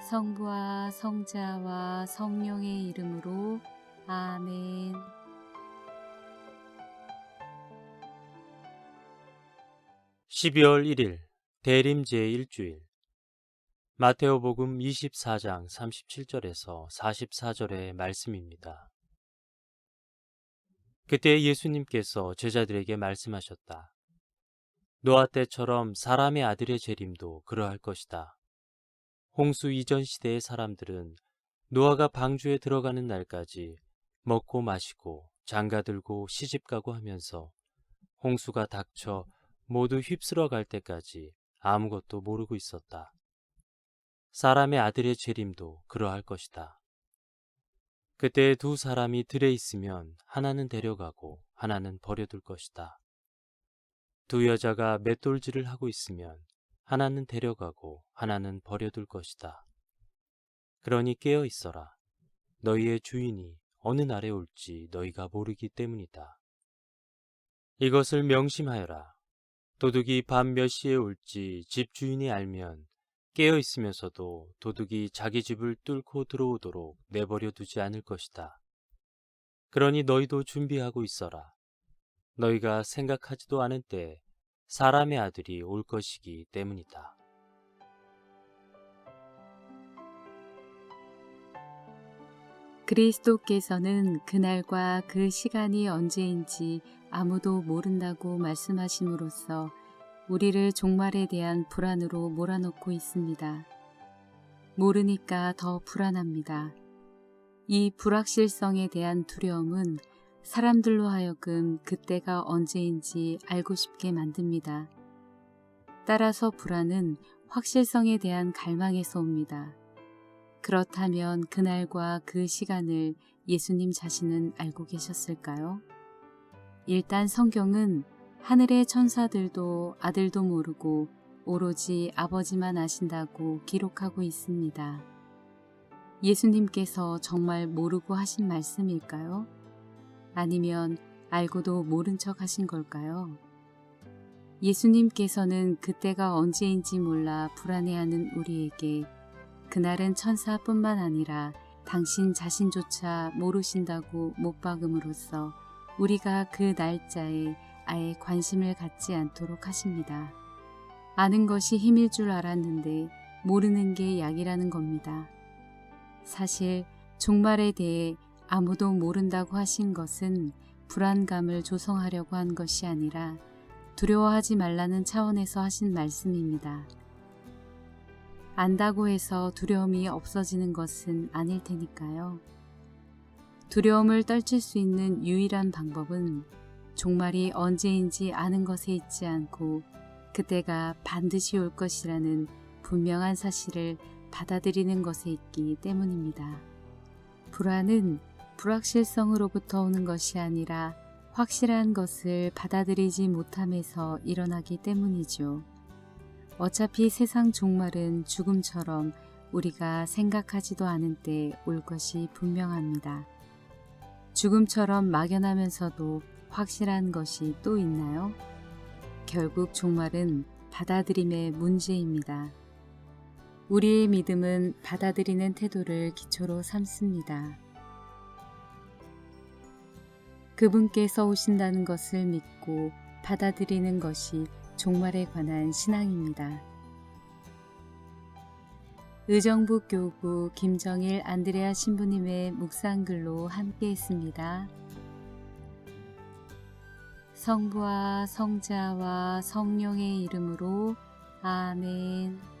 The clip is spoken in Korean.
성부와 성자와 성령의 이름으로 아멘. 12월 1일 대림 제1주일 마테오복음 24장 37절에서 44절의 말씀입니다. 그때 예수님께서 제자들에게 말씀하셨다. 노아 때처럼 사람의 아들의 재림도 그러할 것이다. 홍수 이전 시대의 사람들은 노아가 방주에 들어가는 날까지 먹고 마시고 장가들고 시집가고 하면서 홍수가 닥쳐 모두 휩쓸어 갈 때까지 아무것도 모르고 있었다. 사람의 아들의 재림도 그러할 것이다. 그때 두 사람이 들에 있으면 하나는 데려가고 하나는 버려둘 것이다. 두 여자가 맷돌질을 하고 있으면 하나는 데려가고 하나는 버려둘 것이다. 그러니 깨어 있어라. 너희의 주인이 어느 날에 올지 너희가 모르기 때문이다. 이것을 명심하여라. 도둑이 밤 몇 시에 올지 집 주인이 알면 깨어 있으면서도 도둑이 자기 집을 뚫고 들어오도록 내버려 두지 않을 것이다. 그러니 너희도 준비하고 있어라. 너희가 생각하지도 않은 때에 사람의 아들이 올 것이기 때문이다. 그리스도께서는 그날과 그 시간이 언제인지 아무도 모른다고 말씀하심으로써 우리를 종말에 대한 불안으로 몰아넣고 있습니다. 모르니까 더 불안합니다. 이 불확실성에 대한 두려움은 사람들로 하여금 그때가 언제인지 알고 싶게 만듭니다. 따라서 불안은 확실성에 대한 갈망에서 옵니다. 그렇다면 그날과 그 시간을 예수님 자신은 알고 계셨을까요? 일단 성경은 하늘의 천사들도 아들도 모르고 오로지 아버지만 아신다고 기록하고 있습니다. 예수님께서 정말 모르고 하신 말씀일까요? 아니면 알고도 모른 척 하신 걸까요? 예수님께서는 그때가 언제인지 몰라 불안해하는 우리에게 그날은 천사뿐만 아니라 당신 자신조차 모르신다고 못 박음으로써 우리가 그 날짜에 아예 관심을 갖지 않도록 하십니다. 아는 것이 힘일 줄 알았는데 모르는 게 약이라는 겁니다. 사실 종말에 대해 아무도 모른다고 하신 것은 불안감을 조성하려고 한 것이 아니라 두려워하지 말라는 차원에서 하신 말씀입니다. 안다고 해서 두려움이 없어지는 것은 아닐 테니까요. 두려움을 떨칠 수 있는 유일한 방법은 종말이 언제인지 아는 것에 있지 않고 그때가 반드시 올 것이라는 분명한 사실을 받아들이는 것에 있기 때문입니다. 불안은 불확실성으로부터 오는 것이 아니라 확실한 것을 받아들이지 못함에서 일어나기 때문이죠. 어차피 세상 종말은 죽음처럼 우리가 생각하지도 않은 때 올 것이 분명합니다. 죽음처럼 막연하면서도 확실한 것이 또 있나요? 결국 종말은 받아들임의 문제입니다. 우리의 믿음은 받아들이는 태도를 기초로 삼습니다. 그분께서 오신다는 것을 믿고 받아들이는 것이 종말에 관한 신앙입니다. 의정부 교구 김정일 안드레아 신부님의 묵상글로 함께했습니다. 성부와 성자와 성령의 이름으로 아멘.